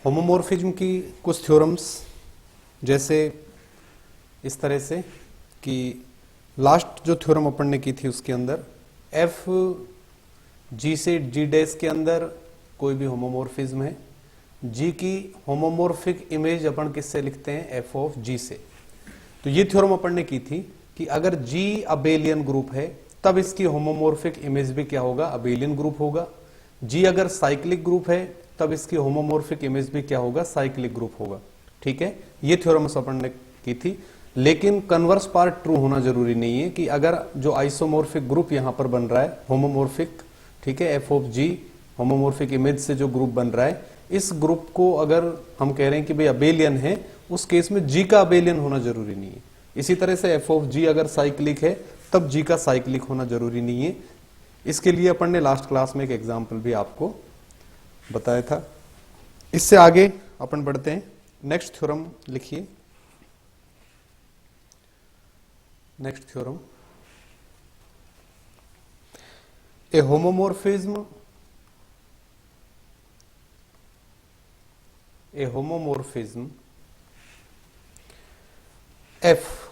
Homomorphism की कुछ theorems, जैसे इस तरह से कि लास्ट जो थ्योरम अपन ने की थी उसके अंदर एफ जी से जी डैश के अंदर कोई भी होमोमॉर्फिज्म है, जी की होमोमॉर्फिक इमेज अपन किससे लिखते हैं, एफ ऑफ जी से। तो ये थ्योरम अपन ने की थी कि अगर जी अबेलियन ग्रुप है तब इसकी होमोमॉर्फिक इमेज भी क्या होगा, अबेलियन ग्रुप होगा। जी अगर साइक्लिक ग्रुप है तब इसकी होमोमॉर्फिक इमेज भी क्या होगा, साइक्लिक ग्रुप होगा। ठीक है, ये थ्योरम अपन ने की थी। लेकिन कन्वर्स पार्ट ट्रू होना जरूरी नहीं है कि अगर जो आइसोमॉर्फिक ग्रुप यहां पर बन रहा है होमोमॉर्फिक, ठीक है, F of G homomorphic image से जो ग्रुप बन रहा है, इस ग्रुप को अगर हम कह रहे हैं कि भाई अबेलियन है, उस केस में जी का अबेलियन होना जरूरी नहीं है। इसी तरह से एफ ऑफ जी अगर साइक्लिक है तब जी का साइक्लिक होना जरूरी नहीं है। इसके लिए अपन ने लास्ट क्लास में एक एग्जाम्पल भी आपको बताया था। इससे आगे अपन बढ़ते हैं। नेक्स्ट थ्योरम लिखिए। Next theorem, A homomorphism F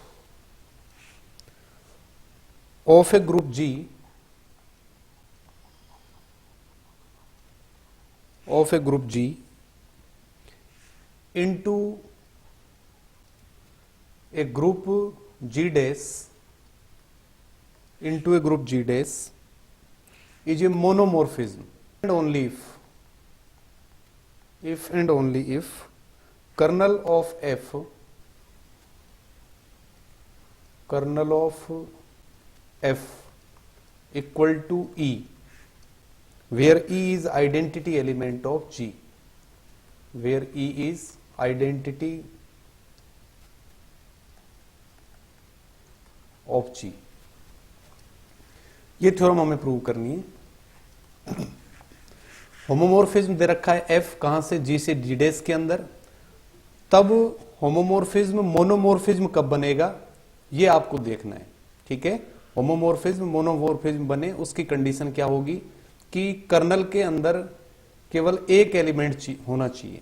of a group G into a group G dash is a monomorphism and only if and only if kernel of F equal to E, where E is identity element of G, where E is identity of G। ये theorem हमें prove करनी है। Homomorphism दे रखा है F कहां से, G से G dash के अंदर, तब होमोमॉर्फिज्म मोनोमॉर्फिज्म कब बनेगा ये आपको देखना है। ठीक है, होमोमॉर्फिज्म मोनोमॉर्फिज्म बने उसकी कंडीशन क्या होगी कि कर्नल के अंदर केवल एक एलिमेंट होना चाहिए।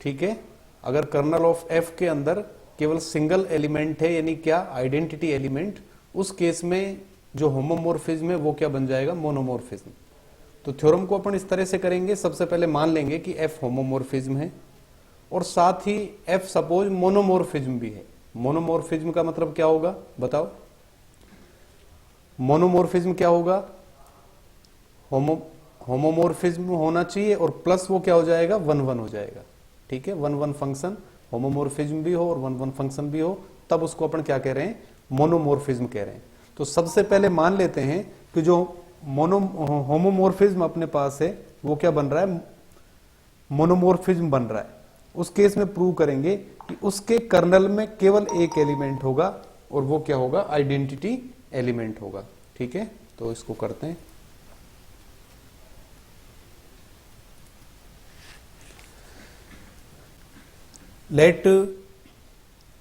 ठीक है, अगर कर्नल ऑफ F के अंदर केवल सिंगल एलिमेंट है, यानी क्या, आइडेंटिटी एलिमेंट, उस केस में जो होमोमॉर्फिज्म है वो क्या बन जाएगा, मोनोमॉर्फिज्म। तो थ्योरम को अपन इस तरह से करेंगे, सबसे पहले मान लेंगे कि F होमोमॉर्फिज्म है और साथ ही F सपोज मोनोमॉर्फिज्म भी है। मोनोमॉर्फिज्म का मतलब क्या होगा बताओ, मोनोमॉर्फिज्म क्या होगा, होमोमॉर्फिज्म होना चाहिए और प्लस वो क्या हो जाएगा, 1 1 हो जाएगा। ठीक है, 1 1 फंक्शन, होमोमॉर्फिज्म भी हो और 1 1 फंक्शन भी हो, तब उसको अपन क्या कह रहे हैं, मोनोमॉर्फिज्म कह रहे हैं। तो सबसे पहले मान लेते हैं कि जो होमोमॉर्फिज्म अपने पास है वो क्या बन रहा है, मोनोमॉर्फिज्म बन रहा है। उस केस में प्रूव करेंगे कि उसके कर्नल में केवल एक एलिमेंट होगा और वो क्या होगा, आइडेंटिटी एलिमेंट होगा। ठीक है, तो इसको करते हैं।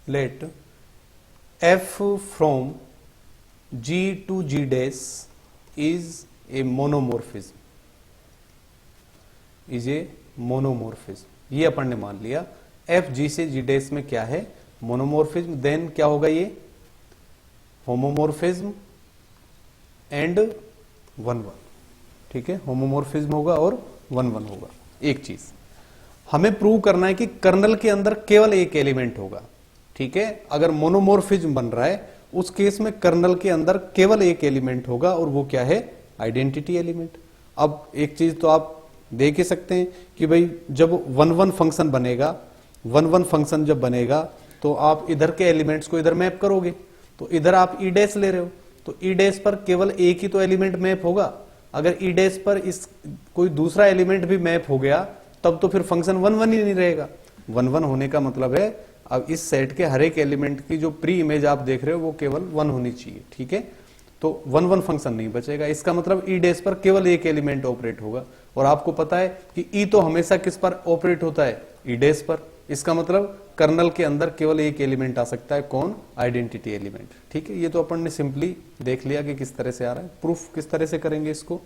Let F from G to G dash is a monomorphism, ये अपन ने मान लिया। F G से G dash में क्या है, मोनोमॉर्फिज्म। देन क्या होगा, ये होमोमॉर्फिज्म एंड 1 1। ठीक है, होमोमॉर्फिज्म होगा और 1 1 होगा। एक चीज हमें प्रूव करना है कि कर्नल के अंदर केवल एक एलिमेंट होगा। ठीक है, अगर मोनोमॉर्फिज्म बन रहा है उस केस में कर्नल के अंदर केवल एक एलिमेंट होगा और वो क्या है, आइडेंटिटी एलिमेंट। अब एक चीज तो आप देख ही सकते हैं कि भाई जब 1 1 फंक्शन बनेगा, 1 1 फंक्शन जब बनेगा तो आप इधर के एलिमेंट्स को इधर मैप करोगे, तो इधर आप ई डैश ले रहे हो तो ई डैश पर केवल एक ही तो एलिमेंट मैप होगा। अगर ई डैश पर इस कोई दूसरा एलिमेंट भी मैप हो गया तब तो फिर फंक्शन 1 1 ही नहीं रहेगा। 1 1 होने का मतलब है अब इस सेट के हर एक एलिमेंट की जो प्री इमेज आप देख रहे हो वो केवल 1 होनी चाहिए। ठीक है, तो 1 1 फंक्शन नहीं बचेगा। इसका मतलब ई डैश पर केवल एक एलिमेंट ऑपरेट होगा और आपको पता है कि ई तो हमेशा किस पर ऑपरेट होता है, ई डैश पर। इसका मतलब कर्नल के अंदर केवल एक एलिमेंट आ सकता है, कौन, आइडेंटिटी एलिमेंट। ठीक है, ये तो अपन ने सिंपली देख लिया कि किस तरह से आ रहा है। प्रूफ किस तरह से करेंगे इसको,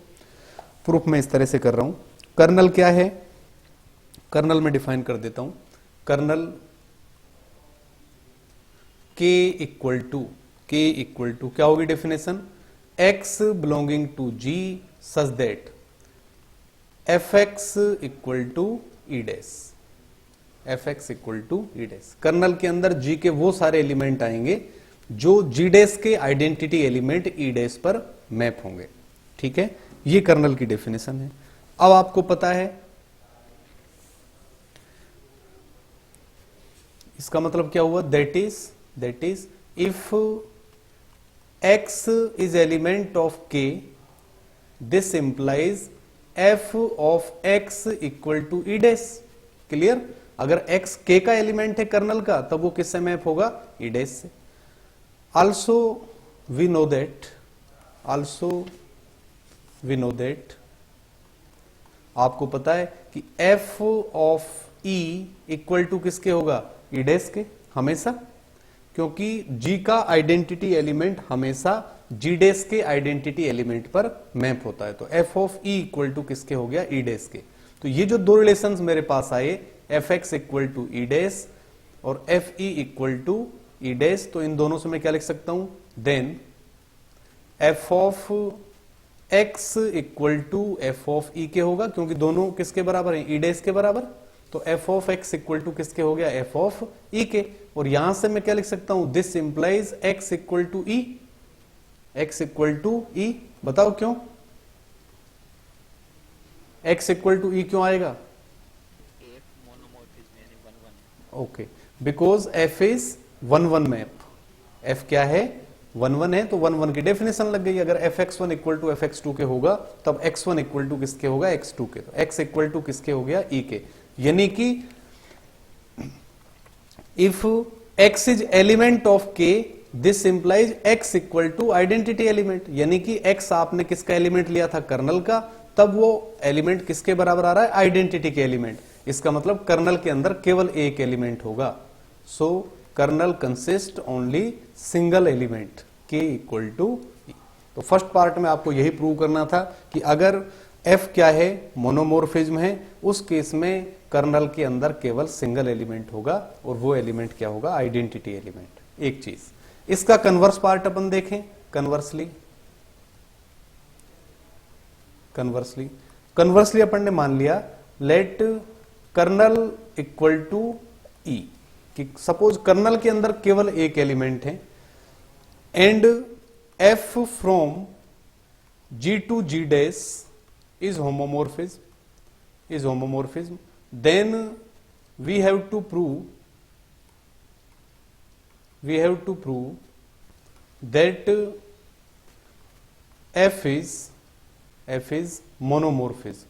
प्रूफ मैं इस तरह से कर रहा हूं। कर्नल क्या है, कर्नल में डिफाइन कर देता हूं, कर्नल k इक्वल टू क्या होगी definition, x belonging to g such that fx equal to E dash, fx equal to E dash. Kernel के अंदर g के वो सारे एलिमेंट आएंगे जो g डैश के आइडेंटिटी एलिमेंट ई डैश पर मैप होंगे। ठीक है, ये कर्नल की डेफिनेशन है। अब आपको पता है इसका मतलब क्या हुआ, that is if x is element of k, this implies f of x equal to E dash. Clear, अगर x k का एलिमेंट है कर्नल का, तब वो किससे मैप होगा, ई डैश से। ऑल्सो वी नो दैट आपको पता है कि f of e equal to किसके होगा, ई डैश के, हमेशा, क्योंकि g का आइडेंटिटी एलिमेंट हमेशा g डैश के आइडेंटिटी एलिमेंट पर मैप होता है। तो f of e equal to किसके हो गया, ई डैश के। तो ये जो दो रिलेशंस मेरे पास आए, fx equal to E dash और fe equal to E dash, तो इन दोनों से मैं क्या लिख सकता हूं, then f of x equal to f of e के होगा, क्योंकि दोनों किसके बराबर हैं, ई डैश के बराबर। तो f of x equal to किसके हो गया, f ऑफ e के। और यहां से मैं क्या लिख सकता हूं, this implies x equal to e, x equal to e। बताओ क्यों x इक्वल टू e क्यों आएगा, okay, because f is 1-1 map, f क्या है, 1-1 है, तो 1-1 की डेफिनेशन लग गई। अगर fx1 इक्वल टू fx2 के होगा, तब x1 इक्वल टू किसके होगा, x2 के। तो x इक्वल टू किसके हो गया, e के। यानी कि if x is element of k, this implies x equal to identity element. यानी कि x आपने किसका एलिमेंट लिया था, कर्नल का, तब वो एलिमेंट किसके बराबर आ रहा है, आइडेंटिटी के एलिमेंट। इसका मतलब कर्नल के अंदर केवल एक एलिमेंट होगा। So kernel consist only single element k equal to e। तो फर्स्ट पार्ट में आपको यही प्रूव करना था कि अगर f क्या है, मोनोमोर्फिज्म है, उस केस में कर्नल के अंदर केवल सिंगल एलिमेंट होगा, और वो एलिमेंट क्या होगा, आइडेंटिटी एलिमेंट। एक चीज, इसका कन्वर्स पार्ट अपन देखें, कन्वर्सली अपन ने मान लिया, let kernel equal to E, कि सपोज कर्नल के अंदर केवल एक एलिमेंट है, and f from g to g dash is homomorphism, then we have to prove that f is monomorphism,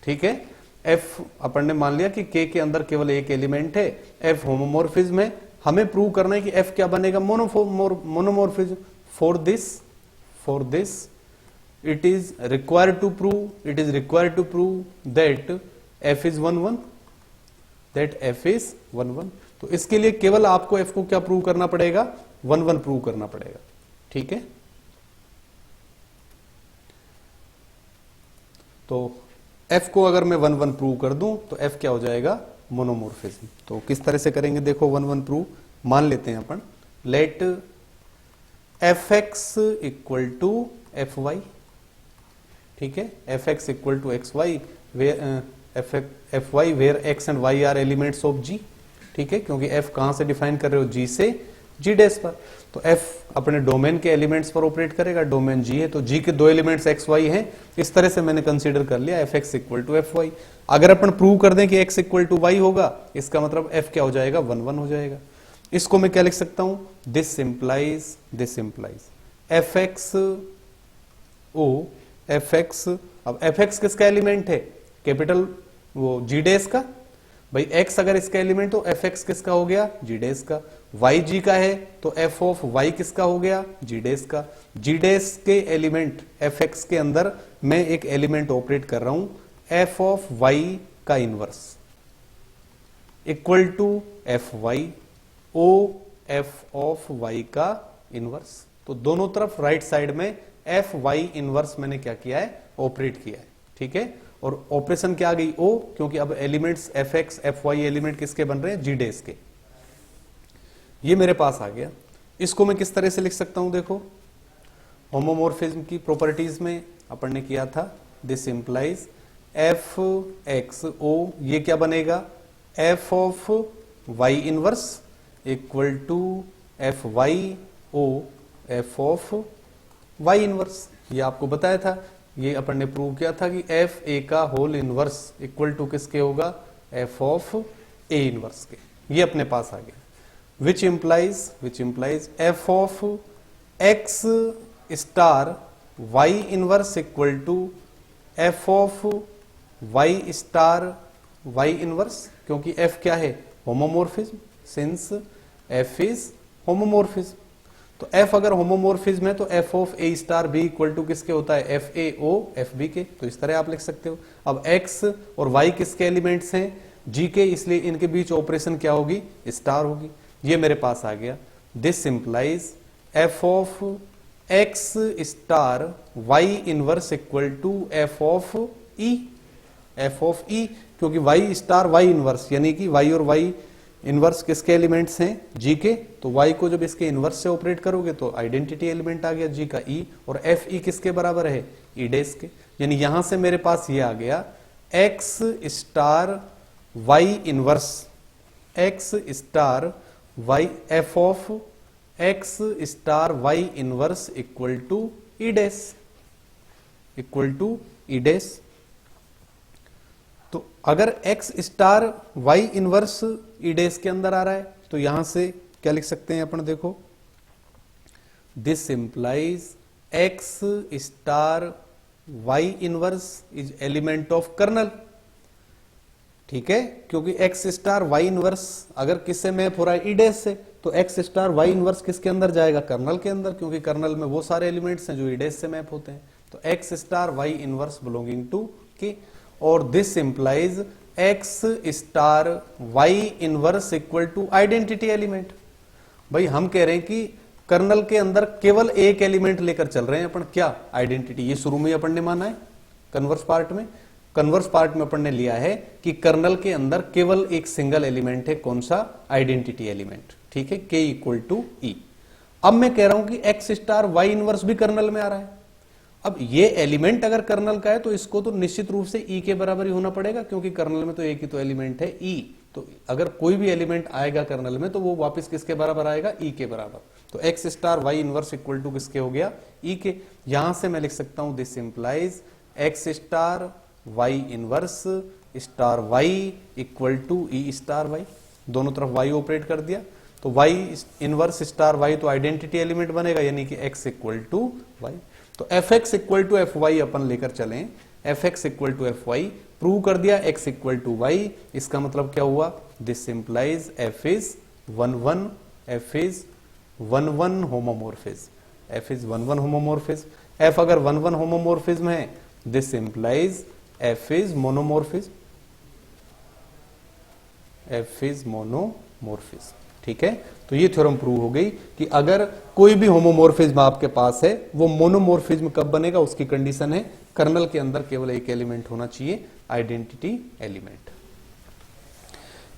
ठीक है। f अपन ने मान लिया कि k के अंदर केवल एक एलिमेंट है, f होमोमोर्फिज्म है, हमें प्रूव करना है कि f क्या बनेगा, monomorphism. For this it is required to prove that f is 1-1, तो इसके लिए केवल आपको f को क्या प्रूव करना पड़ेगा, 1-1 प्रूव करना पड़ेगा। ठीक है, तो f को अगर मैं 1-1 प्रूव कर दूं तो f क्या हो जाएगा, मोनोमोर्फिज्म। तो किस तरह से करेंगे, देखो 1-1 प्रूव मान लेते हैं अपन, let fx equal to fy, ठीक है, fx equal to xy fy where x and y are elements of g, ठीक है, क्योंकि f कहां से डिफाइन कर रहे हो, g से g डैश पर। तो f अपने डोमेन के एलिमेंट्स पर ऑपरेट करेगा, डोमेन g है, तो g के दो एलिमेंट्स x y हैं, इस तरह से मैंने कंसीडर कर लिया fx इक्वल टू fy। अगर अपन प्रूव कर दें कि x इक्वल टू y होगा, इसका मतलब f क्या हो जाएगा, 1-1 हो जाएगा। इसको मैं क्या लिख सकता हूं, this implies fx o fx, अब fx किसका एलिमेंट है, कैपिटल वो g डैश का, भाई x अगर इसका एलिमेंट हो fx किसका हो गया, g डैश का, y g का है तो f ऑफ y किसका हो गया, g डैश का। g डैश के एलिमेंट fx के अंदर मैं एक एलिमेंट ऑपरेट कर रहा हूं, f ऑफ y का inverse equal to fy o f of y का इनवर्स। तो दोनों तरफ राइट साइड में एफ वाई इनवर्स मैंने क्या किया है, ऑपरेट किया है, ठीक है। और ऑपरेशन क्या आ गई, ओ, क्योंकि अब elements F X F Y element किसके बन रहे हैं, जी डेस के। ये मेरे पास आ गया। इसको मैं किस तरह से लिख सकता हूं, देखो होमोमोर्फिज्म की प्रॉपर्टीज में अपन ने किया था, this implies F X o, ये क्या बनेगा, F of Y inverse equal to F Y o F of Y inverse. ये आपको बताया था, ये अपन ने प्रूव किया था कि एफ ए का होल इनवर्स इक्वल टू किसके होगा, एफ ऑफ ए इनवर्स के। ये अपने पास आ गया। Which implies F of x star Y inverse equal to F of Y star Y inverse, क्योंकि एफ क्या है, homomorphism, since F is homomorphism. तो एफ अगर होमोमोर्फिज्म है तो F of A star B equal to किसके होता है, F A o F B के। तो इस तरह आप लिख सकते हो। अब एक्स और वाई किसके एलिमेंट्स हैं, जी के, इसलिए इनके बीच ऑपरेशन क्या होगी, स्टार होगी। ये मेरे पास आ गया। This implies F of x star Y inverse equal to F of e, f of e, क्योंकि वाई स्टार वाई इनवर्स यानी कि वाई और वाई इनवर्स किसके एलिमेंट्स हैं, जी के। तो y को जब इसके इनवर्स से ऑपरेट करोगे तो आइडेंटिटी एलिमेंट आ गया जी का e, और एफ ई किसके बराबर है, ई डेस के। यानी यहां से मेरे पास ये आ गया x star y inverse, x star y f of x star y inverse equal to e dash, equal to e dash. तो अगर x star y inverse e dash के अंदर आ रहा है तो यहां से क्या लिख सकते हैं अपन, देखो this implies x star y inverse is element of kernel, ठीक है। क्योंकि x स्टार y इनवर्स अगर किससे मैप हो रहा है, ई डेस से, तो x स्टार y इनवर्स किसके अंदर जाएगा, कर्नल के अंदर, क्योंकि कर्नल में वो सारे एलिमेंट्स हैं जो ई डेस से मैप होते हैं। तो x star y inverse belonging to K, और this implies x star Y inverse equal to identity element. भाई हम कह रहे हैं कि कर्नल के अंदर केवल एक एलिमेंट लेकर चल रहे हैं अपन, क्या, आइडेंटिटी। ये शुरू में अपन ने माना है कन्वर्स पार्ट में। कन्वर्स पार्ट में अपन ने लिया है कि कर्नल के अंदर केवल एक सिंगल एलिमेंट है, कौन सा, आइडेंटिटी एलिमेंट, ठीक है, के इक्वल टू ई। अब मैं कह रहा हूं कि एक्स स्टार वाई इनवर्स भी कर्नल में आ रहा है। अब ये एलिमेंट अगर कर्नल का है तो इसको तो निश्चित रूप से ई के बराबर ही होना पड़ेगा, क्योंकि कर्नल में तो एक ही तो एलिमेंट है, ई। तो अगर कोई भी एलिमेंट आएगा कर्नल में तो वो वापस किसके बराबर आएगा, ई के बराबर। तो X star Y inverse equal to किसके हो गया, ई के। यहां से मैं लिख सकता हूं this implies x star Y inverse star y equal to e star y. दोनों तरफ वाई ऑपरेट कर दिया तो वाई इनवर्स स्टार वाई तो आइडेंटिटी एलिमेंट बनेगा, यानी कि एक्स इक्वल टू वाई। तो f x equal to F y अपन लेकर चलें, f x equal to F y prove कर दिया, एक्स इक्वल टू वाई। इसका मतलब क्या हुआ, this implies f is 1 1, f is 1 1 homomorphism, f is 1 1 homomorphism. F अगर 1 1 होमोमोर्फिज्म है, this implies f is monomorphism, f is monomorphism, ठीक है। तो ये थ्योरम प्रूव हो गई कि अगर कोई भी होमोमोर्फिज्म आपके पास है वो मोनोमोर्फिज्म कब बनेगा, उसकी कंडीशन है कर्नल के अंदर केवल एक एलिमेंट होना चाहिए, आइडेंटिटी एलिमेंट।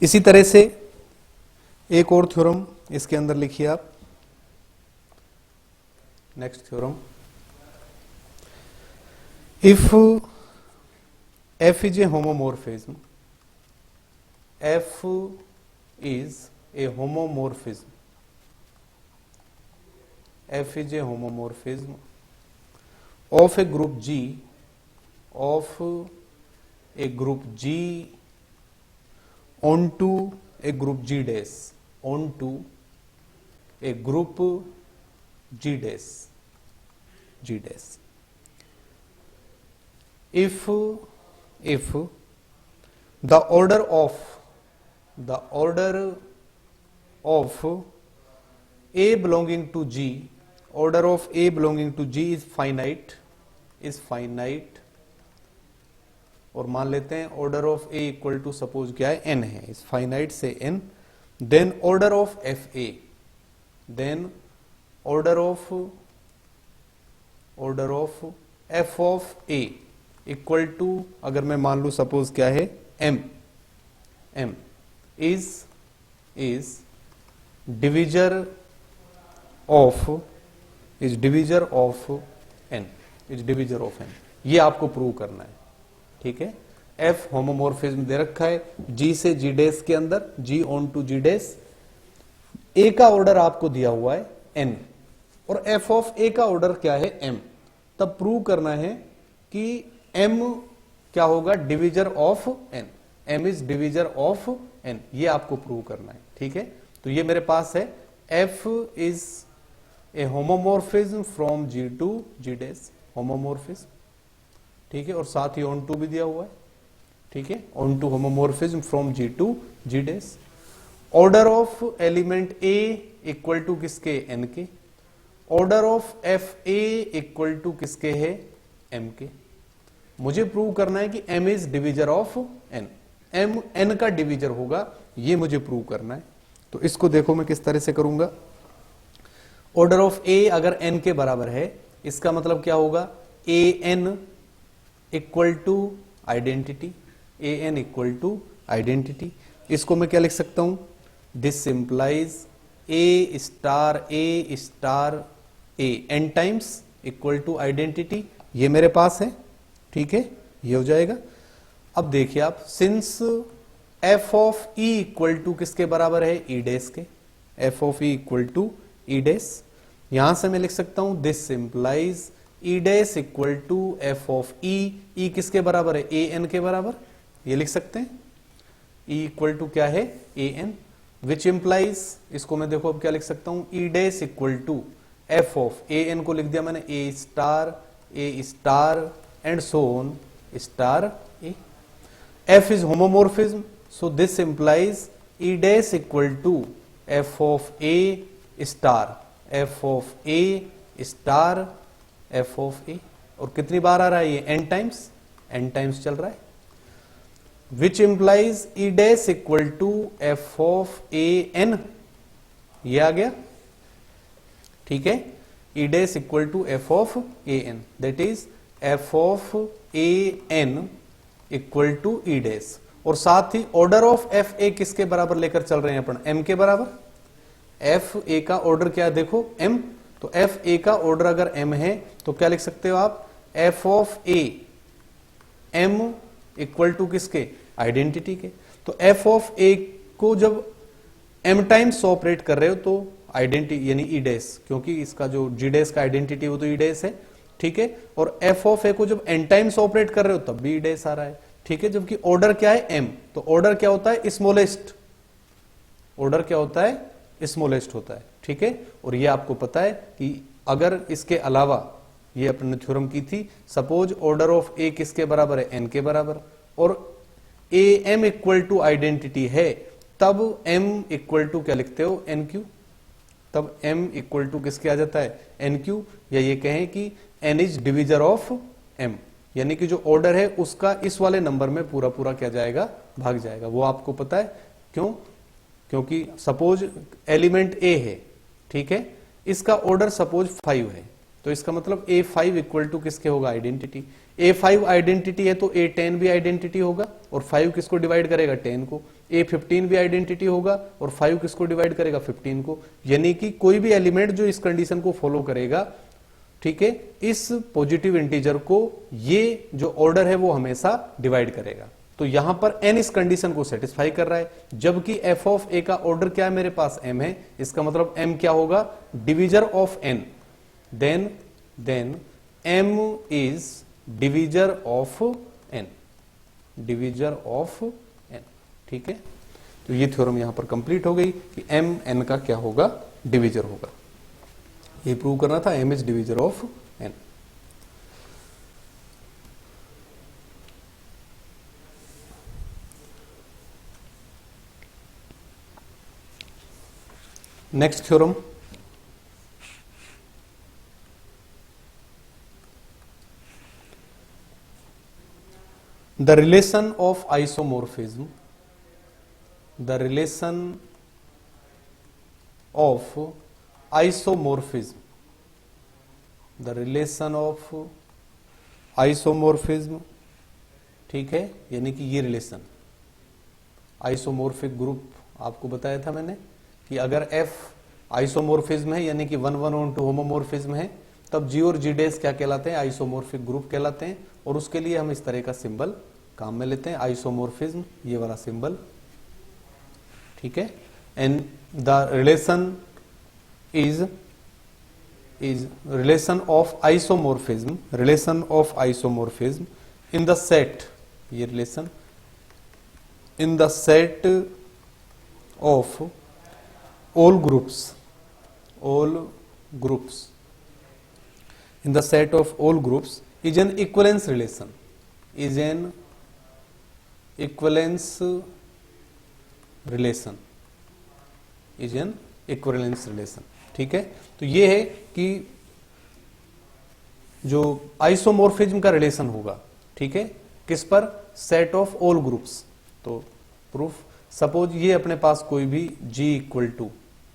इसी तरह से एक और थ्योरम इसके अंदर लिखिए आप, next theorem, if F is a homomorphism, f is a homomorphism, f is a homomorphism of a group G, of a group G onto a group G dash, onto a group G dash, G dash. If the order of of A belonging to G, order of A belonging to G is finite, और मान लेते हैं order of A equal to suppose क्या है, n है, इस finite से n, then order of F A, then order of order of F of A equal to, अगर मैं मान लू सपोज क्या है, M, M is divisor of N, is divisor of N, ये आपको प्रूव करना है। ठीक है, एफ होमोमोर्फिज्म दे रखा है जी से जी डेस के अंदर, जी ऑन टू जी डेस, ए का ऑर्डर आपको दिया हुआ है एन, और एफ ऑफ ए का ऑर्डर क्या है एम, तब प्रूव करना है कि एम क्या होगा, divisor of N, M is divisor of N, ये आपको प्रूव करना है। ठीक है, तो ये मेरे पास है F is a homomorphism from G to G dash, homomorphism. ठीक है, और साथ ही ऑन टू भी दिया हुआ है। ठीक है, onto homomorphism from G to G dash, order of element A equal to किसके, एन के, order of F A equal to किसके है, एम के। मुझे प्रूव करना है कि M is divisor of N, M N का डिविजर होगा, ये मुझे प्रूव करना है। तो इसको देखो मैं किस तरह से करूंगा। ऑर्डर ऑफ ए अगर एन के बराबर है, इसका मतलब क्या होगा, a n equal to identity, a n equal to identity. इसको मैं क्या लिख सकता हूं, this implies a star a n times equal to identity, ये मेरे पास है। ठीक है, ये हो जाएगा। अब देखिए आप, since f of e equal to किसके बराबर है, ई डेस के, f of e equal to e dash, यहां से मैं लिख सकता हूं this implies e dash equal to F of e किसके बराबर है, ए एन के बराबर, ये लिख सकते हैं। ई इक्वल टू क्या है, ए एन, विच इंप्लाइज, इसको मैं देखो अब क्या लिख सकता हूं, e dash equal to F of a n को लिख दिया मैंने a star and so on star a. F is homomorphism, so this implies e dash equal to F of A star f of a, और कितनी बार आ रहा है ये, N times चल रहा है, which implies e dash equal to F of a n, ये आ गया। ठीक है, e dash equal to F of a n, that is f of a n equal to e dash, और साथ ही ऑर्डर ऑफ एफ ए किसके बराबर लेकर चल रहे हैं अपन, एम के बराबर। एफ ए का ऑर्डर क्या है, देखो एम, तो एफ ए का ऑर्डर अगर एम है तो क्या लिख सकते हो आप, F of A M equal to किसके, आइडेंटिटी के। तो एफ ऑफ ए को जब एम टाइम्स ऑपरेट कर रहे हो तो आइडेंटिटी यानी ई डेस, क्योंकि इसका जो जी डेस का आइडेंटिटी वो तो ई डेस है। ठीक है, और एफ ऑफ ए को जब एन टाइम्स ऑपरेट कर रहे हो तब भी ई डेस आ रहा है। ठीक है, जबकि ऑर्डर क्या है, एम, तो ऑर्डर क्या होता है, स्मॉलेस्ट, ऑर्डर क्या होता है, स्मॉलेस्ट होता है। ठीक है, और ये आपको पता है कि अगर इसके अलावा ये अपने थ्योरम की थी, सपोज ऑर्डर ऑफ ए किसके बराबर है, एन के बराबर, और A M equal to identity है, तब एम इक्वल टू क्या लिखते हो, एन क्यू, तब एम इक्वल टू किसके आ जाता है, एन क्यू, या ये कहें कि N is divisor of M, यानी कि जो ऑर्डर है उसका इस वाले नंबर में पूरा पूरा क्या जाएगा, भाग जाएगा। वो आपको पता है क्यों, क्योंकि सपोज एलिमेंट ए है, ठीक है, इसका ऑर्डर सपोज 5 है, तो इसका मतलब A5 इक्वल टू किसके होगा, आइडेंटिटी। A5 आइडेंटिटी है तो A10 भी आइडेंटिटी होगा, और 5 किसको डिवाइड करेगा, 10 को। A15 भी आइडेंटिटी होगा और 5 किसको डिवाइड करेगा, 15 को। यानी कि कोई भी एलिमेंट जो इस कंडीशन को फॉलो करेगा, ठीक है, इस पॉजिटिव इंटीजर को ये जो ऑर्डर है वो हमेशा डिवाइड करेगा। तो यहां पर n इस कंडीशन को सेटिस्फाई कर रहा है, जबकि f ऑफ a का ऑर्डर क्या है, मेरे पास m है, इसका मतलब m क्या होगा, divisor of n, then m is divisor of n, divisor of n। ठीक है, तो ये थ्योरम यहां पर कंप्लीट हो गई कि m n का क्या होगा, डिविजर होगा। ये प्रूव करना था, m is divisor of n। Next theorem, the relation of isomorphism, the relation of isomorphism the relation of isomorphism, ठीक है, यानी कि ये रिलेशन आइसोमोर्फिक ग्रुप आपको बताया था मैंने कि अगर F आइसोमोर्फिज्म है यानी कि 1,1,2 होमोमोर्फिज्म है, तब G और G डैश क्या कहलाते हैं, आइसोमोर्फिक ग्रुप कहलाते हैं। और उसके लिए हम इस तरह का सिंबल काम में लेते हैं, आइसोमोर्फिज्म, ये वाला सिंबल, ठीक है। And the relation is relation of isomorphism, relation of isomorphism in the set, ये relation in the set of all groups in the set of all groups is an equivalence relation, is an equivalence relation, is an equivalence relation, ठीक है। तो ये है कि जो isomorphism का relation होगा, ठीक है, किस पर, सेट ऑफ ऑल ग्रुप्स। तो प्रूफ, सपोज ये अपने पास कोई भी G इक्वल टू,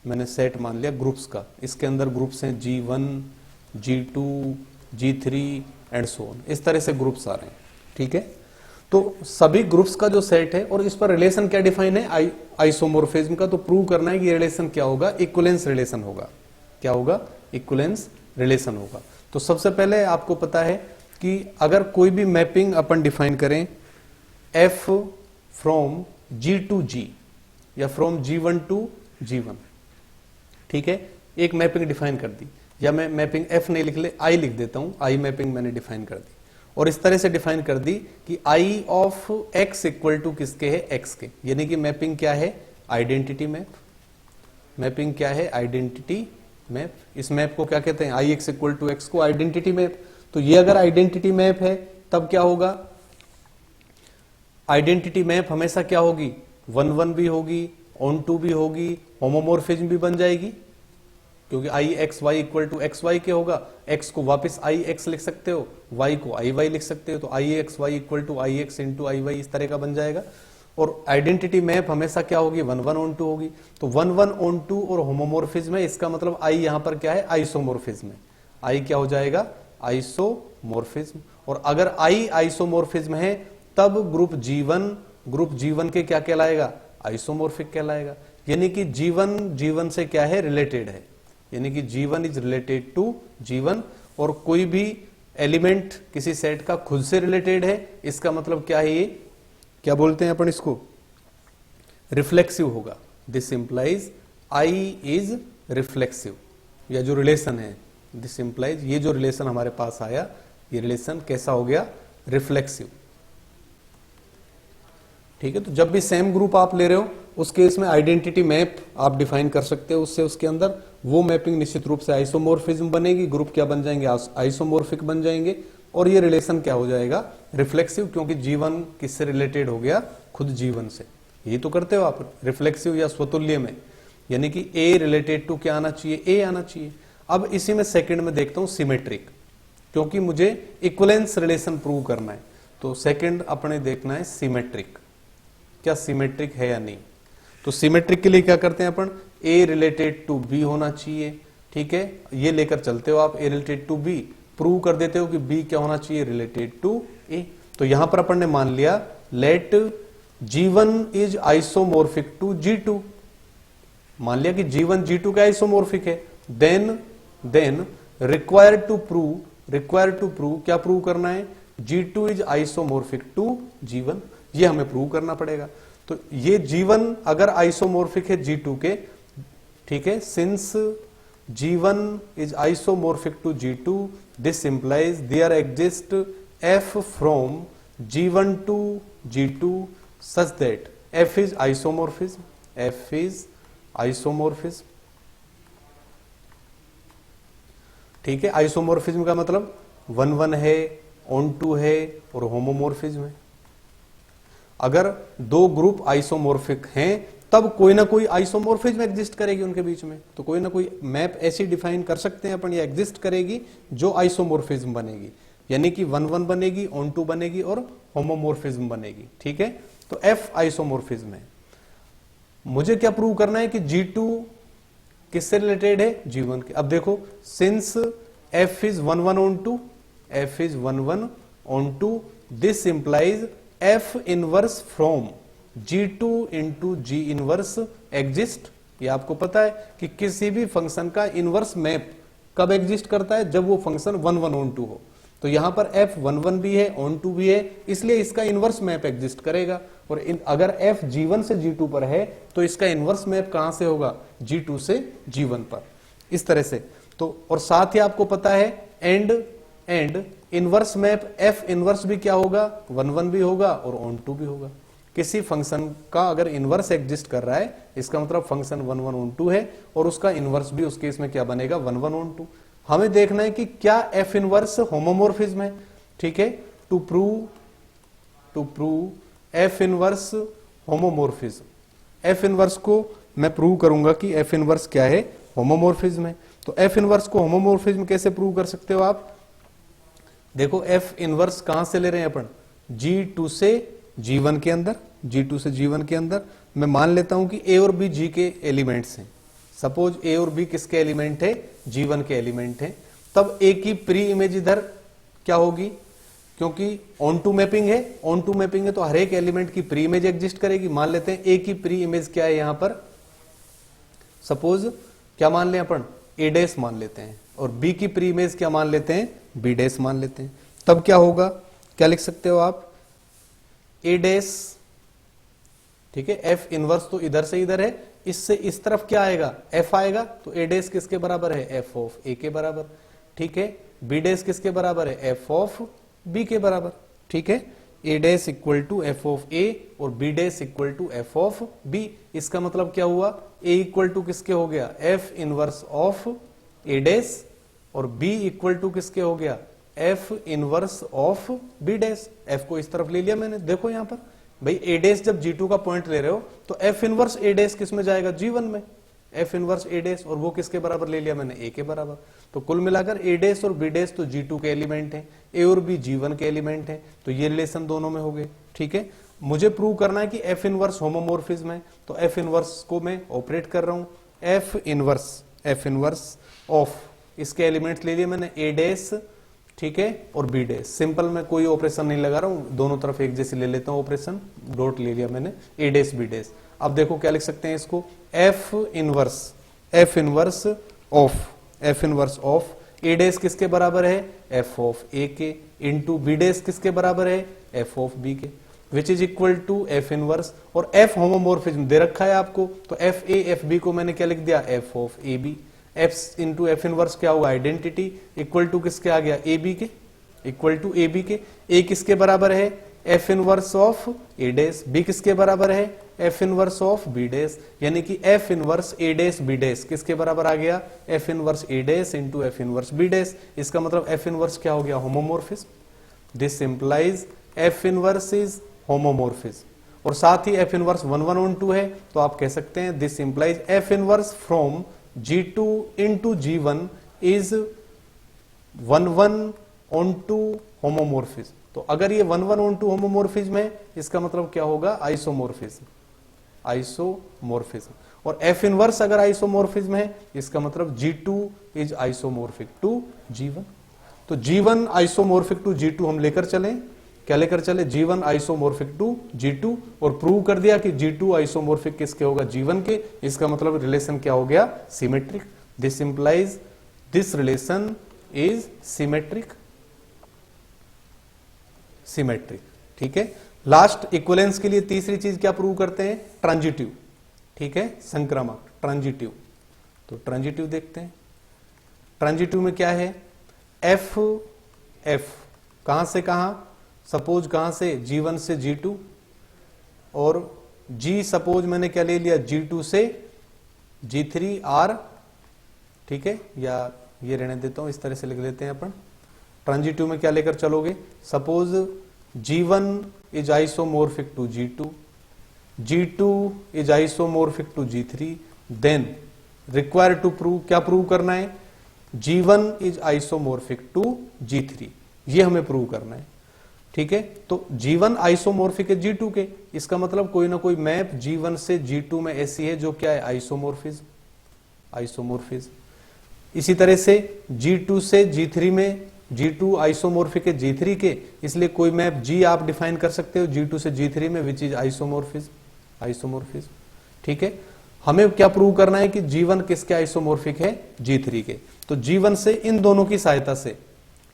मैंने सेट मान लिया ग्रुप्स का, इसके अंदर ग्रुप्स हैं G1, G2, G3 and so on, इस तरह से ग्रुप्स आ रहे हैं, ठीक है। तो सभी ग्रुप्स का जो सेट है और इस पर रिलेशन क्या डिफाइन है, आइसोमोर्फिज्म का। तो प्रूव करना है कि ये रिलेशन क्या होगा, इक्विवेलेंस रिलेशन होगा। क्या होगा, इक्विवेलेंस रिलेशन होगा। तो सबसे पहले आपको पता है कि अगर कोई भी मैपिंग अपन डिफाइन करें, F from G to G या फ्रॉम G1 टू G1, ठीक है, एक मैपिंग डिफाइन कर दी, या मैं मैपिंग F नहीं लिख ले, I लिख देता हूं, I मैपिंग मैंने डिफाइन कर दी, और इस तरह से डिफाइन कर दी कि I of X equal to किसके है, X के, यानी कि मैपिंग क्या है, आइडेंटिटी मैप। मैपिंग क्या है, आइडेंटिटी मैप। इस मैप को क्या कहते हैं, IX इक्वल टू X को आइडेंटिटी मैप। तो ये अगर आइडेंटिटी मैप है तब क्या होगा, आइडेंटिटी मैप हमेशा क्या होगी, 1,1 भी होगी, ऑन टू भी होगी, होमोमोर्फिज्म भी बन जाएगी, क्योंकि IXY इक्वल टू XY के होगा। X को वापस IX लिख सकते हो, Y को IY लिख सकते हो, तो IXY equal to IX into IY इस तरह का बन जाएगा। और आइडेंटिटी मैप हमेशा क्या होगी, 1,1 ऑन टू होगी। तो 1,1 ऑन टू और होमोमोर्फिज्म है, इसका मतलब I यहां पर क्या है, आइसोमोर्फिज्म है। I क्या हो जाएगा, आइसोमोर्फिज्म। और अगर I आइसोमोर्फिज्म है तब ग्रुप G1 के क्या कहलाएगा, आइसोमोर्फिक कहलाएगा। यानी कि G1 से क्या है, रिलेटेड है, यानी कि G1 is related to G1। और कोई भी एलिमेंट किसी सेट का खुद से रिलेटेड है, इसका मतलब क्या है, ये क्या बोलते हैं अपन इसको, रिफ्लेक्सिव होगा। This implies I is reflexive, या जो रिलेशन है, दिस इंप्लाइज, ये जो रिलेशन हमारे पास आया, ये रिलेशन कैसा हो गया, रिफ्लेक्सिव, ठीक है। तो जब भी सेम ग्रुप आप ले रहे हो उस केस में आइडेंटिटी मैप आप डिफाइन कर सकते हो, उससे उसके अंदर वो मैपिंग निश्चित रूप से आइसोमोर्फिज्म बनेगी, ग्रुप क्या बन जाएंगे, आइसोमोर्फिक बन जाएंगे, और ये रिलेशन क्या हो जाएगा, रिफ्लेक्सिव, क्योंकि G1 किससे रिलेटेड हो गया, खुद G1 से। यही तो करते हो आप रिफ्लेक्सिव या स्वतुल्य में, यानी कि A रिलेटेड टू क्या आना चाहिए, A आना चाहिए। अब इसी में सेकंड में देखता हूं सिमेट्रिक, क्योंकि मुझे इक्विवेलेंस रिलेशन प्रूव करना है। तो सेकंड अपने देखना है सिमेट्रिक, क्या सिमेट्रिक है या नहीं। तो सिमेट्रिक के लिए क्या करते हैं अपन, A रिलेटेड टू B होना चाहिए, ठीक है, ये लेकर चलते हो आप, A related to B, prove कर देते हो कि B क्या होना चाहिए, रिलेटेड टू A। तो यहां पर अपन ने मान लिया, late G1 is isomorphic to G2, मान लिया कि G1 G2 का आइसोमोर्फिक है, देन रिक्वायर्ड टू प्रूव, क्या प्रूव करना है, G2 is isomorphic to G1, ये हमें प्रूव करना पड़ेगा। तो ये G1 अगर आइसोमोर्फिक है G2 के, ठीक है, since G1 is isomorphic to G2, this implies there exist F from G1 to G2 such that F is isomorphism, F is isomorphism, ठीक है। आइसोमोर्फिज्म का मतलब 1,1 है, ऑन टू है और होमोमोर्फिज्म है। अगर दो ग्रुप आइसोमोर्फिक हैं तब कोई ना कोई आइसोमोर्फिज्म एग्जिस्ट करेगी उनके बीच में। तो कोई ना कोई मैप ऐसी डिफाइन कर सकते हैं अपन, ये एग्जिस्ट करेगी जो आइसोमोर्फिज्म बनेगी, यानी कि 1,1 बनेगी, ऑन टू बनेगी और होमोमोर्फिज्म बनेगी, ठीक है। तो F आइसोमोर्फिज्म है। मुझे क्या प्रूव करना है कि G2 किससे रिलेटेड है, G1 के। अब देखो, since F is 1 1 on 2, F is 1 1 on 2. This implies F inverse from G2 into G inverse exist. ये आपको पता है कि किसी भी फंक्शन का इनवर्स मैप कब एग्जिस्ट करता है, जब वो फंक्शन 1 1 on 2 हो। तो यहां पर F 1 1 भी है, on 2 भी है, इसलिए इसका इनवर्स मैप एग्जिस्ट करेगा। और अगर F G1 से G2 पर है तो इसका इनवर्स मैप कहां से होगा, G2 से G1 पर, इस तरह से। तो और साथ ही आपको पता है and inverse map F inverse भी क्या होगा, 1 1 भी होगा और on 2 भी होगा। किसी फंक्शन का अगर इनवर्स एग्जिस्ट कर रहा है, इसका मतलब फंक्शन 1 1 on 2 है और उसका इनवर्स भी उस केस में क्या बनेगा, 1 1 on 2। हमें देखना है कि क्या F इनवर्स होमोमोर्फिज्म है। ठीक है, to prove F inverse homomorphism, F inverse को मैं प्रूव करूंगा कि F इनवर्स क्या है, होमोमोर्फिज्म है। तो F इनवर्स को होमोमोर्फिज्म कैसे प्रूव कर सकते हो आप, देखो F इनवर्स कहां से ले रहे हैं अपन, G2 से G1 के अंदर, G2 से G1 के अंदर। मैं मान लेता हूं कि A और B G के एलिमेंट्स हैं। सपोज A और B किसके एलिमेंट है, G1 के एलिमेंट है। तब A की प्री इमेज इधर क्या होगी, क्योंकि ऑन टू मैपिंग है, ऑन टू मैपिंग है तो हर एक एलिमेंट की प्री इमेज एग्जिस्ट करेगी। मान लेते हैं A की प्री इमेज क्या है यहां पर, सपोज क्या मान लें अपन, A डैश मान लेते हैं, और B की प्री इमेज क्या मान लेते हैं, B डैश मान लेते हैं। तब क्या होगा, क्या लिख सकते हो आप, A डैश, ठीक है, F इनवर्स तो इधर से इधर है, इससे इस तरफ क्या आएगा, F आएगा, तो A डैश किसके बराबर है, F ऑफ A के बराबर। ठीक है, B डैश किसके बराबर है, F ऑफ B के बराबर। ठीक है, A dash equal to F of A और B dash equal to F of B। इसका मतलब क्या हुआ, A इक्वल टू किसके हो गया, F inverse of A dash, और B इक्वल टू किसके हो गया, F inverse of B dash. F को इस तरफ ले लिया मैंने, देखो यहां पर भाई A डैश जब G2 का पॉइंट ले रहे हो तो F इनवर्स A डैश किस में जाएगा, G1 में, F इनवर्स A डैश, और वो किसके बराबर ले लिया मैंने, A के बराबर। तो कुल मिलाकर A डैश और B डैश तो G2 के एलिमेंट हैं, A और B G1 के एलिमेंट हैं, तो ये रिलेशन दोनों में हो गए। ठीक है, मुझे प्रूव करना है कि F इनवर्स होमोमोर्फिज्म है, तो F इनवर्स को मैं ऑपरेट कर रहा हूं, F इनवर्स ऑफ, इसके एलिमेंट्स ले लिए मैंने A डैश, ठीक है, और B डैश। सिंपल में कोई ऑपरेशन नहीं लगा रहा हूं, दोनों तरफ एक जैसे ले लेता हूं ऑपरेशन, डॉट ले लिया मैंने, A डैश B डैश। अब देखो क्या लिख सकते हैं इसको, F inverse of A dash किसके बराबर है, F ऑफ A के, इंटू B डैश किसके बराबर है, F ऑफ B के, which is equal to F inverse. और F होमोमोर्फिज्म दे रखा है आपको, तो FA FB को मैंने क्या लिख दिया, F of AB। F into F inverse क्या होगा, आइडेंटिटी, इक्वल टू किसके आ गया, AB के, इक्वल टू AB के। A किसके बराबर है, F inverse of A dash, B किसके बराबर है, F inverse of B dash, यानी कि F inverse A dash B dash किसके बराबर आ गया, F inverse A dash into F inverse B dash. इसका मतलब F इनवर्स क्या हो गया, homomorphism. This implies F inverse is homomorphism. और साथ ही F इनवर्स 1 1 on 2 है, तो आप कह सकते हैं this implies F inverse from G2 into G1 is 1 1 on 2 homomorphism. तो अगर ये 1 1 on 2 होमोमोर्फिज्म है, इसका मतलब क्या होगा, आइसोमोर्फिज्म। और F इनवर्स अगर आइसोमोर्फिज्म है, इसका मतलब G2 is isomorphic to G1। तो G1 आइसोमोर्फिक टू G2 हम लेकर चले, क्या लेकर चले, G1 आइसोमोर्फिक टू G2, और प्रूव कर दिया कि G2 आइसोमोर्फिक किसके होगा, G1 के। इसका मतलब रिलेशन क्या हो गया, symmetric. This implies this relation is symmetric. ठीक है, लास्ट इक्विवेलेंस के लिए तीसरी चीज क्या प्रूव करते हैं, ट्रांजिटिव। ठीक है, संक्रामक, ट्रांजिटिव। तो ट्रांजिटिव देखते हैं, ट्रांजिटिव में क्या है, F कहां से कहां, सपोज कहां से, G1 से G2, और G सपोज मैंने क्या ले लिया, G2 से G3 R। ठीक है, या ये रहने देता हूं, इस तरह से लिख लेते हैं अपन। ट्रांजिटिव में क्या लेकर चलोगे, suppose G1 is isomorphic to G2, G2 is isomorphic to G3, then require to prove, क्या प्रूव करना है, G1 is isomorphic to G3, ये हमें प्रूव करना है। ठीक है, तो G1 आइसोमोर्फिक है G2 के, इसका मतलब कोई ना कोई मैप G1 से G2 में ऐसी है जो क्या है, आइसोमोर्फिज्म। इसी तरह से G2 से G3 में, G2 आइसोमोर्फिक है G3 के, इसलिए कोई मैप G आप डिफाइन कर सकते हो G2 से G3 में, विच इज आइसोमोर्फिज्म। ठीक है, हमें क्या प्रूव करना है कि G1 किसके आइसोमोर्फिक है, G3 के। तो G1 से इन दोनों की सहायता से,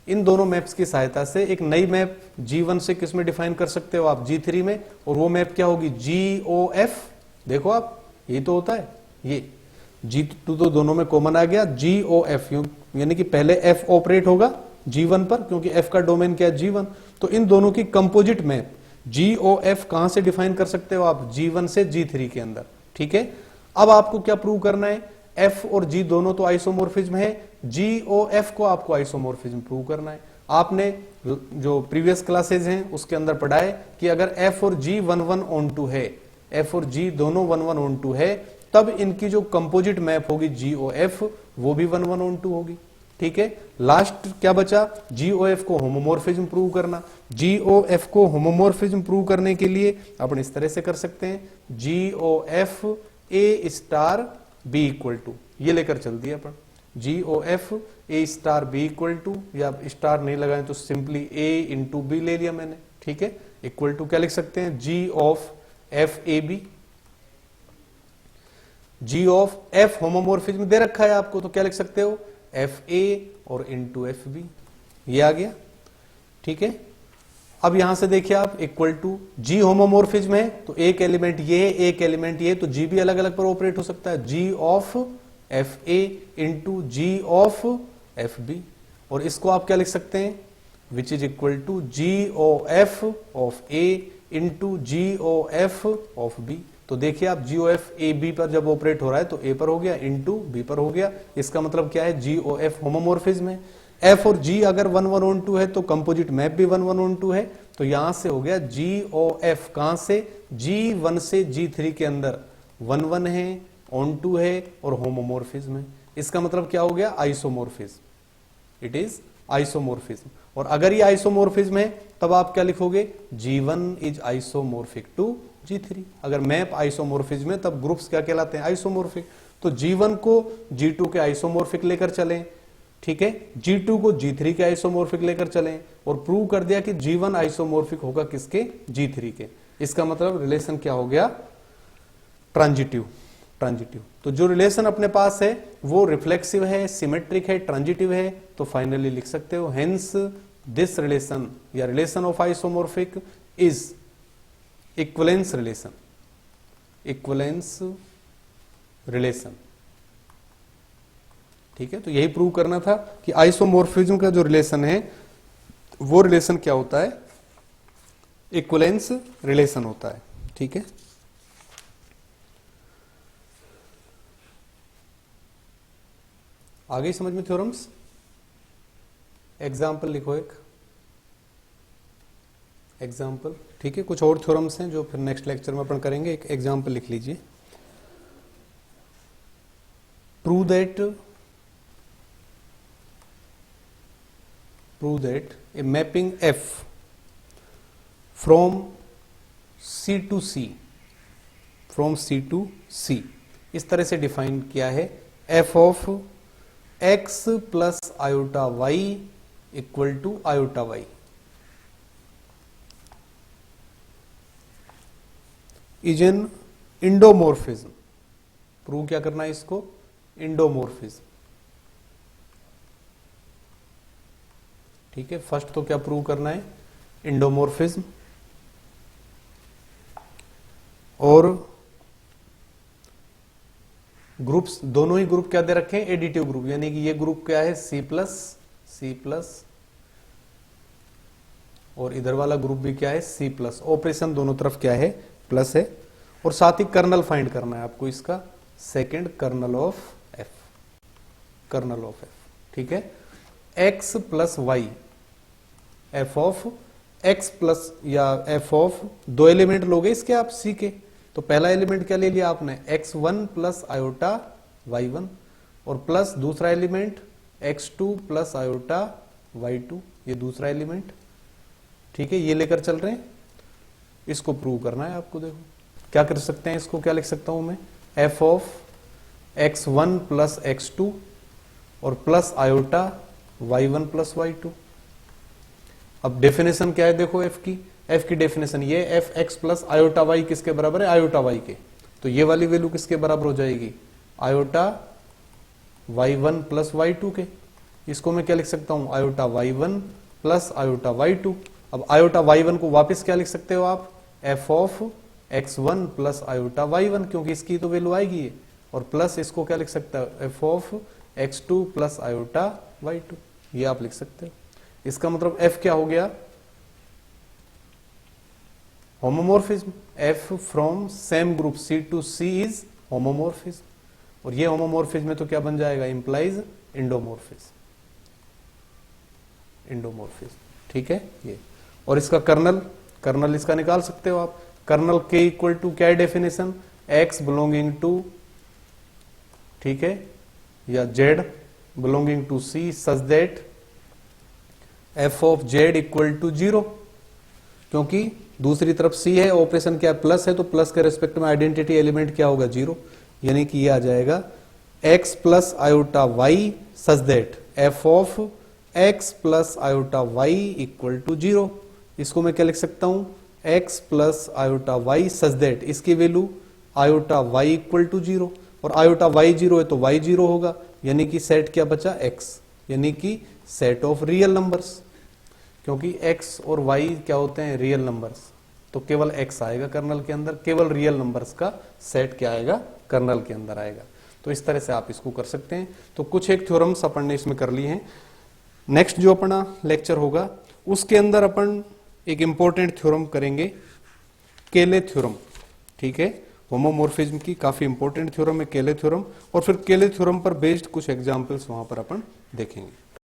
इन दोनों मैप्स की सहायता से एक नई मैप G1 से किस में डिफाइन कर सकते हो आप, G3 में, और वो मैप क्या होगी, GOF। देखो आप, ये तो होता है, ये G2 तो दोनों में कॉमन आ गया, GOF यानी कि पहले F ऑपरेट होगा G1 पर, क्योंकि F का डोमेन क्या है, G1। तो इन दोनों की कंपोजिट मैप GOF कहां से डिफाइन कर सकते हो आप, G1 से G3 के अंदर। ठीक है, अब आपको क्या प्रूव करना है, F और G दोनों तो आइसोमोर्फिज्म है, GOF को आपको आइसोमोर्फिज्म प्रूव करना है। आपने जो प्रीवियस क्लासेज हैं उसके अंदर पढ़ा है कि अगर F और G 1 1 on 2 है, F और G दोनों 1 1 on 2 है, तब इनकी जो कंपोजिट मैप होगी GOF वो भी 1 1 on 2 होगी। ठीक है, लास्ट क्या बचा, GOF को होमोमोर्फिज्म प्रूव करना। GOF को होमोमोर्फिज्म प्रूव करने के लिए अपन इस तरह से कर सकते हैं, GOF A star B equal to, ये लेकर चल दिया अपन, GOF A star B equal to, या स्टार नहीं लगाए तो सिंपली A इंटू B ले लिया मैंने। ठीक है, इक्वल टू क्या लिख सकते हैं, G of F A B। G of F homomorphism दे रखा है आपको, तो क्या लिख सकते हो, FA और इंटू FB, ये आ गया। ठीक है, अब यहां से देखिए आप, इक्वल टू G होमोमोर्फिज्म है तो एक एलिमेंट ये है, एक एलिमेंट ये, तो G भी अलग अलग पर ऑपरेट हो सकता है, G of FA into G of FB, और इसको आप क्या लिख सकते हैं, which is equal to GOF of A into GOF of B। तो देखिए आप, GOF A B पर जब ऑपरेट हो रहा है तो A पर हो गया, इंटू B पर हो गया। इसका मतलब क्या है, GOF होमोमोर्फिज्म है। F और G अगर 1 1 on 2 है तो कंपोजिट मैप भी 1 1 on 2 है, तो यहां से हो गया GOF, कहां से, G1 से G3 के अंदर 1 1 है, on 2 है और होमोमोर्फिज्म है। इसका मतलब क्या हो गया, आइसोमोर्फिज्म, इट इज आइसोमोर्फिज्म। और अगर ये आइसोमोर्फिज्म है तब आप क्या लिखोगे, G1 is isomorphic to G3। अगर मैप आइसोमोर्फिज्म है तब ग्रुप्स क्या कहलाते हैं, आइसोमोर्फिक। तो G1 को G2 के आइसोमोर्फिक लेकर चलें, ठीक है, G2 को G3 के आइसोमोर्फिक लेकर चलें, और प्रूव कर दिया कि G1 आइसोमोर्फिक होगा किसके, G3 के। इसका मतलब रिलेशन क्या हो गया, ट्रांजिटिव। तो जो रिलेशन अपने पास है वो रिफ्लेक्सिव है, सिमेट्रिक है, ट्रांजिटिव है, तो फाइनली लिख सकते हो, हेंस दिस रिलेशन या relation of isomorphic is equivalence relation. ठीक है, तो यही प्रूव करना था कि आइसोमोर्फिज्म का जो रिलेशन है वो रिलेशन क्या होता है, इक्विवेलेंस रिलेशन होता है। ठीक है, आगे समझ में थ्योरम्स। एग्जाम्पल लिखो, एक एग्जाम्पल। ठीक है, कुछ और थ्योरम्स हैं जो फिर नेक्स्ट लेक्चर में अपन करेंगे। एक एग्जाम्पल लिख लीजिए, prove that a mapping F from C to C, इस तरह से डिफाइन किया है, F of X plus iota Y equal to iota Y is an endomorphism. Prove क्या करना है इसको, इंडोमोर्फिज्म। ठीक है, फर्स्ट तो क्या प्रूव करना है, इंडोमोर्फिज्म, और ग्रुप्स, दोनों ही ग्रुप क्या दे रखे हैं, एडिटिव ग्रुप, यानी कि ये ग्रुप क्या है, C प्लस, और इधर वाला ग्रुप भी क्या है, C प्लस। ऑपरेशन दोनों तरफ क्या है, प्लस है, और साथ ही कर्नल फाइंड करना है आपको इसका, सेकंड कर्नल ऑफ F। ठीक है, X plus y, F of X plus या F ऑफ, दो एलिमेंट लोगे इसके आप C के, तो पहला एलिमेंट क्या ले लिया आपने, X1 प्लस आयोटा Y1, और प्लस दूसरा element X2 plus iota Y2, ये दूसरा एलिमेंट। ठीक है, ये लेकर चल रहे हैं, इसको प्रूव करना है आपको। देखो क्या कर सकते हैं, इसको क्या लिख सकता हूं मैं, F of X1 plus X2, और plus iota y1 plus y2। अब डेफिनेशन क्या है देखो एफ की डेफिनेशन ये F X plus iota Y किसके बराबर है, आयोटा वाई के। तो ये वाली वैल्यू किसके बराबर हो जाएगी, आयोटा y1 प्लस y2 के। इसको मैं क्या लिख सकता हूं, iota y1 plus iota y2। अब आयोटा y1 को वापस क्या लिख सकते हो आप, F of x1 plus iota y1, क्योंकि इसकी तो वैल्यू आएगी। और प्लस इसको क्या लिख सकते हो, F of x2 plus iota y2, ये आप लिख सकते हो। इसका मतलब f क्या हो गया, homomorphism. f from same group C to C is homomorphism. और ये होमोमॉर्फिज्म में तो क्या बन जाएगा, इंप्लाइज इंडोमॉर्फिज्म। ठीक है ये। और इसका कर्नल इसका निकाल सकते हो आप। कर्नल k इक्वल टू क्या है डेफिनेशन, x बिलोंगिंग टू, ठीक है, या z belonging to C such that f of z equal to 0। क्योंकि दूसरी तरफ C है, ऑपरेशन क्या है, प्लस है, तो प्लस के रेस्पेक्ट में आइडेंटिटी एलिमेंट क्या होगा, 0। यानी कि ये आ जाएगा x plus iota y such that f of x plus iota y equal to 0। इसको मैं क्या लिख सकता हूं, x plus iota y such that इसकी value iota y equal to 0। और आयोटा y 0 है तो y 0 होगा, यानी कि सेट क्या बचा, x, यानी कि सेट ऑफ रियल नंबर्स। क्योंकि x और y क्या होते हैं, रियल नंबर्स, तो केवल x आएगा कर्नल के अंदर, केवल रियल नंबर्स का सेट क्या आएगा, कर्नल के अंदर आएगा। तो इस तरह से आप इसको कर सकते हैं। तो कुछ एक थ्योरम्स अपन ने इसमें कर लिए हैं। नेक्स्ट जो अपना लेक्चर होगा उसके अंदर अपन एक इंपॉर्टेंट थ्योरम करेंगे, केले थ्योरम। ठीक है, होमोमॉर्फिज्म की काफी इंपॉर्टेंट थ्योरम है केले थ्योरम। और फिर केले थ्योरम पर बेस्ड कुछ एग्जांपल्स वहां पर अपन देखेंगे।